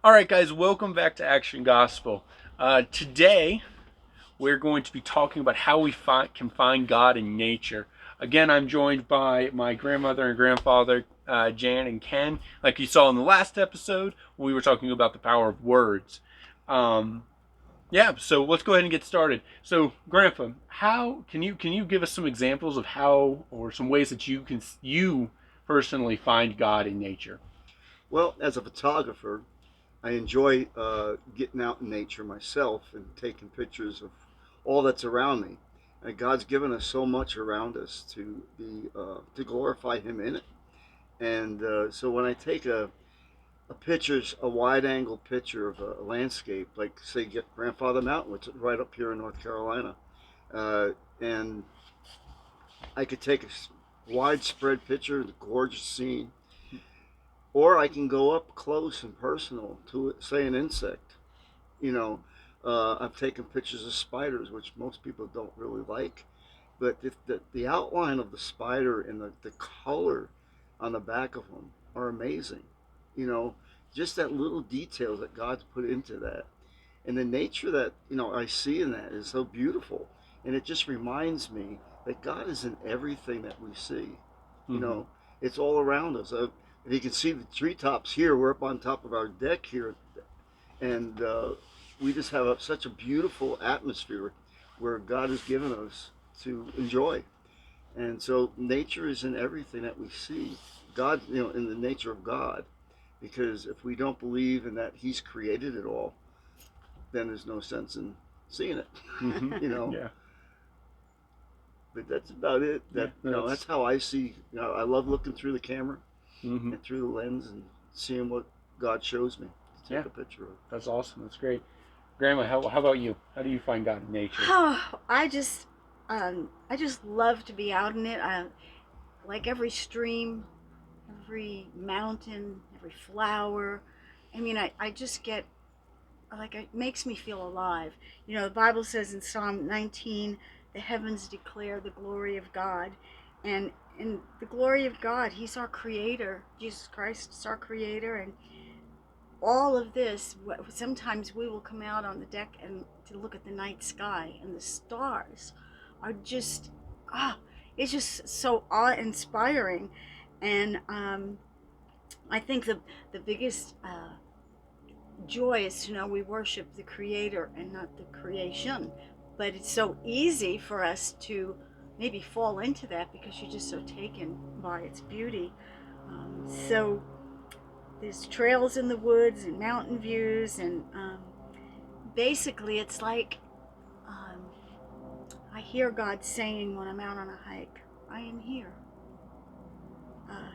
All right, guys, welcome back to Action Gospel. Today, we're going to be talking about how we can find God in nature. Again, I'm joined by my grandmother and grandfather, Jan and Ken. Like you saw in the last episode, we were talking about the power of words. Um, yeah, so let's go ahead and get started. So, Grandpa, how can you give us some examples of how or some ways that you personally find God in nature? Well, as a photographer, I enjoy getting out in nature myself and taking pictures of all that's around me. And God's given us so much around us to glorify Him in it. And so when I take a wide angle picture of a landscape, like say get Grandfather Mountain, which is right up here in North Carolina, uh, and I could take a widespread picture of the gorgeous scene, or I can go up close and personal to say an insect. You know, I've taken pictures of spiders, which most people don't really like, but the outline of the spider and the color on the back of them are amazing. You know, just that little detail that God's put into that, and the nature that I see in that is so beautiful, and it just reminds me that God is in everything that we see. You Mm-hmm. know, it's all around us. If you can see the treetops here, we're up on top of our deck here, and we just have such a beautiful atmosphere where God has given us to enjoy. And so nature is in everything that we see. God, in the nature of God, because if we don't believe in that He's created it all, then there's no sense in seeing it. Mm-hmm. you know. Yeah. But that's about it. Yeah. No, That's that's. how I see. I love looking through the camera Mm-hmm. and through the lens and seeing what God shows me to Yeah. take a picture of. That's awesome. That's great. Grandma, how about you? How do you find God in nature? Oh, I just love to be out in it. Like every stream, every mountain, every flower. I just get like it makes me feel alive. The Bible says in Psalm 19, the heavens declare the glory of God, and in the glory of God, He's our Creator. Jesus Christ is our Creator, and all of this. Sometimes we will come out on the deck and to look at the night sky, and the stars are just ah, it's just so awe-inspiring, and I think the biggest joy is to know we worship the Creator and not the creation. But it's so easy for us to maybe fall into that because you're just so taken by its beauty. So there's trails in the woods and mountain views, and basically it's like um, I hear God saying when I'm out on a hike, I am here.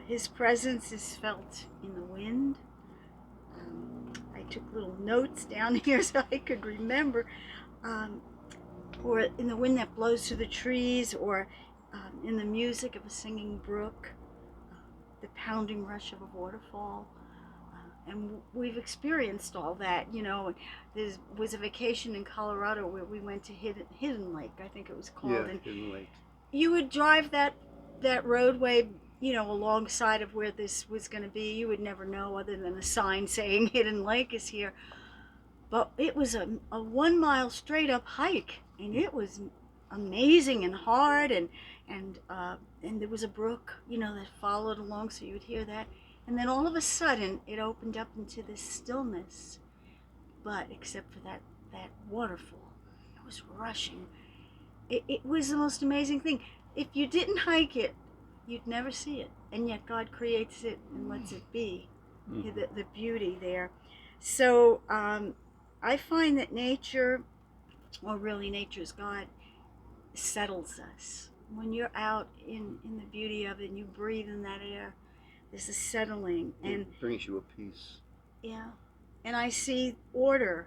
His presence is felt in the wind. I took little notes down here so I could remember, um, or in the wind that blows through the trees, or in the music of a singing brook, uh, the pounding rush of a waterfall. And we've experienced all that. There was a vacation in Colorado where we went to Hidden Lake, I think it was Yeah, called, and Hidden Lake. you would drive that roadway, alongside of where this was going to be. You would never know other than a sign saying Hidden Lake is here. But it was a 1 mile straight up hike, and it was amazing and hard, and there was a brook, that followed along, so you would hear that. And then all of a sudden, it opened up into this stillness, but except for that waterfall, it was rushing. It was the most amazing thing. If you didn't hike it, you'd never see it, and yet God creates it and lets it be. Mm-hmm. The beauty there. So I find that nature, or really nature's God, settles us. When you're out in the beauty of it and you breathe in that air, there's a settling. And It brings you a peace. yeah, and I see order,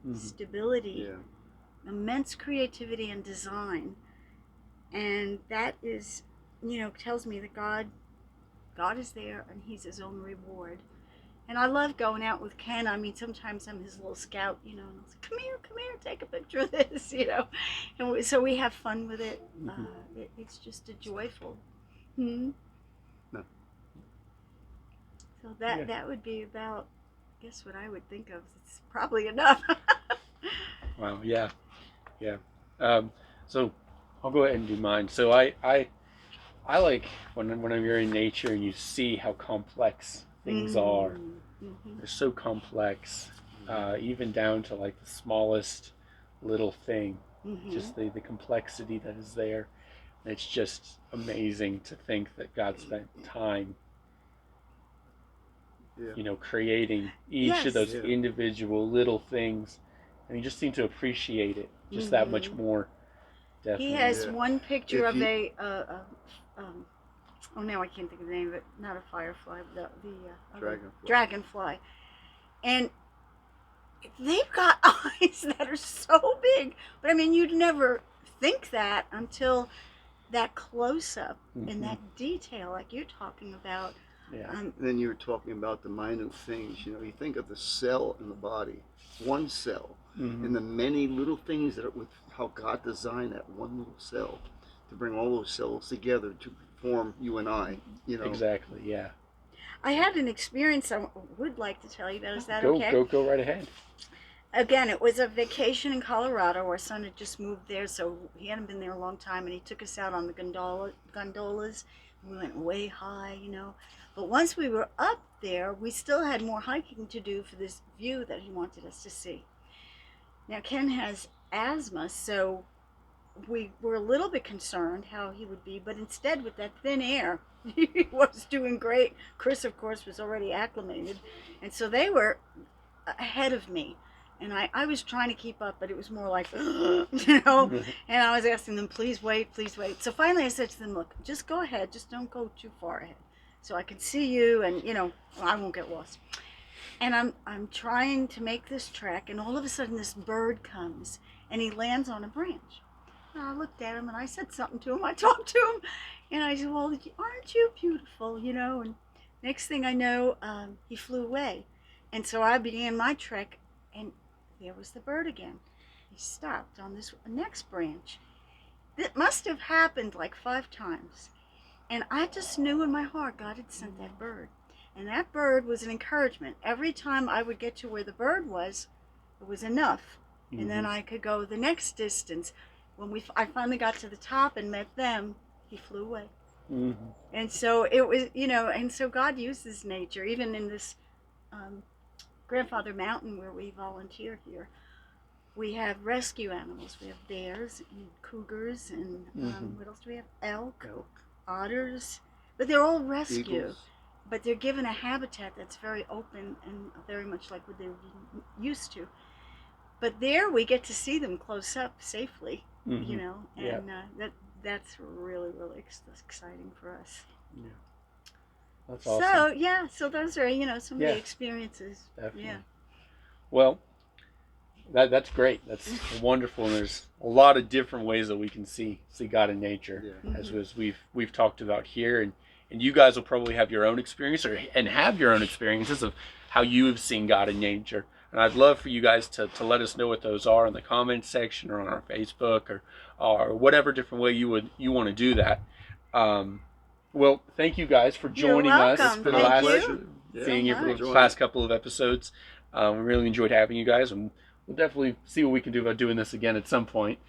Mm-hmm. stability, Yeah. immense creativity and design. And that is, tells me that God is there and He's His own reward. And I love going out with Ken. I mean, sometimes I'm his little scout, and I was like, come here, take a picture of this. And so we have fun with it. Mm-hmm. It's just a joyful. Hmm. No. So Yeah. that would be about. guess what I would think of. It's probably enough. Wow. Yeah. Yeah. So I'll go ahead and do mine. So I like when you're in nature and you see how complex things are. Mm-hmm. They're so complex, even down to like the smallest little thing. Mm-hmm. Just the complexity that is there. And it's just amazing to think that God spent time, Yeah. Creating each Yes. of those Yeah. individual little things, and you just seem to appreciate it just that much more. Definitely. He has Yeah. one picture If of you- oh, now I can't think of the name of it. Not a firefly, the other Dragonfly. dragonfly, and they've got eyes that are so big. But I mean, you'd never think that until that close up and that detail, like you're talking about. Yeah. And then you were talking about the minute things. You think of the cell in the body, one cell, and the many little things that are with how God designed that one little cell to bring all those cells together to form you and I. Exactly. Yeah. I had an experience I would like to tell you about. Is that Go okay? go right ahead. Again, it was a vacation in Colorado. Our son had just moved there, so he hadn't been there a long time, and he took us out on the gondolas. We went way high, But once we were up there, we still had more hiking to do for this view that he wanted us to see. Now, Ken has asthma, so we were a little bit concerned how he would be, but instead, with that thin air, he was doing great. Chris, of course, was already acclimated, and so they were ahead of me. And I was trying to keep up, but it was more like, and I was asking them, please wait, please wait. So finally I said to them, look, just go ahead, just don't go too far ahead. So I can see you and, I won't get lost. And I'm trying to make this trek, and all of a sudden this bird comes, and he lands on a branch. And I looked at him, and I said something to him. I talked to him, and I said, well, aren't you beautiful, And next thing I know, he flew away. And so I began my trek, and there was the bird again. He stopped on this next branch. It must have happened like 5 times. And I just knew in my heart God had sent that bird. And that bird was an encouragement. Every time I would get to where the bird was, it was enough. And then I could go the next distance. When I finally got to the top and met them, he flew away. And so it was, and so God uses nature, even in this Grandfather Mountain where we volunteer here. We have rescue animals. We have bears and cougars and what else do we have? Elk, otters. But they're all rescue. Eagles. But they're given a habitat that's very open and very much like what they're used to. But there we get to see them close up safely, and that's really, really exciting for us. Yeah. That's awesome. So those are, some of the experiences. Definitely. Yeah. Well, that's great. That's wonderful. And there's a lot of different ways that we can see God in nature, as we've talked about here, and you guys will probably have your own experience and have your own experiences of how you have seen God in nature. And I'd love for you guys to let us know what those are in the comments section or on our Facebook or whatever different way you want to do that. Well, thank you guys for joining us for the last seeing you for the past couple of episodes. We really enjoyed having you guys, and we'll definitely see what we can do about doing this again at some point.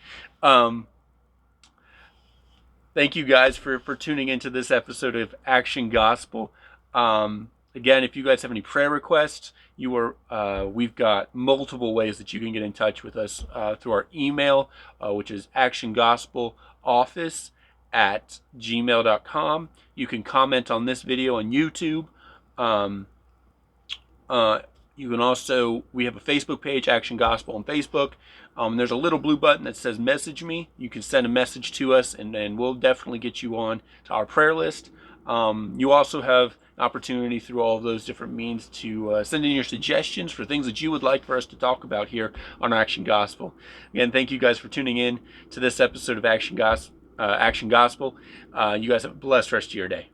Thank you guys for tuning into this episode of Action Gospel. Again, if you guys have any prayer requests, we've got multiple ways that you can get in touch with us through our email, which is actiongospeloffice@gmail.com. You can comment on this video on YouTube. You can also, we have a Facebook page, Action Gospel on Facebook. There's a little blue button that says message me. You can send a message to us, and we'll definitely get you on to our prayer list. You also have an opportunity through all of those different means to send in your suggestions for things that you would like for us to talk about here on Action Gospel. Again, thank you guys for tuning in to this episode of Action Gospel. You guys have a blessed rest of your day.